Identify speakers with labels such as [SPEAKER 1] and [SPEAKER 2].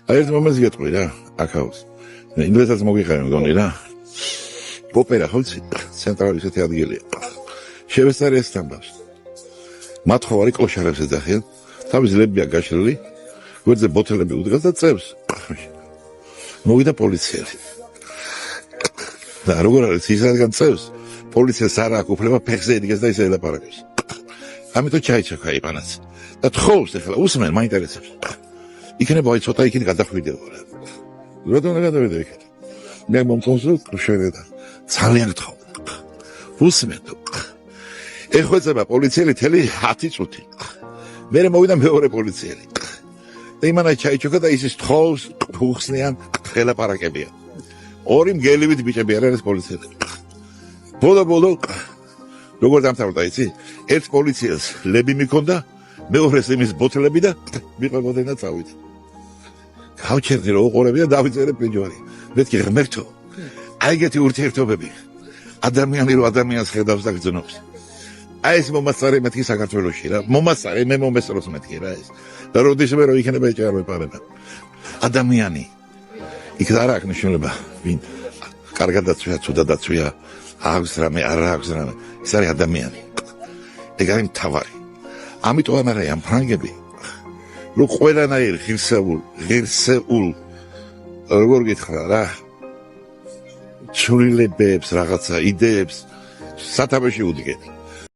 [SPEAKER 1] ერთ მომენტს გეტყვი რა, აქაოს. ინგლისსაც მოგიხარე მგონი რა. ოპერა ხოლმე ცენტრალური ისეთი ადგილია. შევესწარი ეს თამბავს. მათ ხოვარი კლოშარებს ეძახიან, თავის ლებია გაშლილი, გვერდზე ბოთლები უდგას და წევს. მოვიდა პოლიციელი. და როგორ არის ის რადგან წევს, პოლიციას არ აქვს უფლება ფეხზე ედგეს და ისე ელაპარაკებს. ამიტომ ჩაიჩაქა იპანაც. და თხოვს ახლა უსმენ, მაინტერესებს. იქნება აი ცოტა იქით გადახვიდეო რა. რატომ არ გადავიდე იქით? მე მომწონს შევედა. ძალიან გთხოვ. უსმენ. ეხვეწება პოლიციელი თელი 10 წუთი. მე მოვიდა მეორე პოლიციელი. და იმანა ჩაიჩოქა და ისიც თხოვს, უხსნიან, ელაპარაკებიან. ორი მგელივით ბიჭები არ არის პოლიციელი. ბოლო როგორ დამთავრდა იცი? ერთ პოლიციელს ლები მიქონდა, მეორეს იმის ბოთლები და მიყვებოდნენ და წავიდა. გავჩერდი რომ უყურები და დავიწერე პინჯვარი. მეთქი ღმერთო. აი ეგეთი ურთიერთობები. ადამიანი რო ადამიანს ხედავს და გძნობს. აი ეს მომასწარე მეთქი საქართველოში რა. მომასწარე მე მომესწროს მეთქი რა ეს. და როდისმე რო იქნება ეჭარ მეპარება. ადამიანი. იქ არ აქვს მნიშვნელობა, ვინ კარგად დაცვია, ცუდად დაცვია, აქვს რამე, არ აქვს რამე. ეს არის ადამიანი. ეგ არის მთავარი. ამიტომ ამარია ამ ფრანგები. რო ყველანაირ ღირსეულ როგორ გითხრა რა. ჩულილებებს, რაღაცა იდეებს სათავეში უდგენ.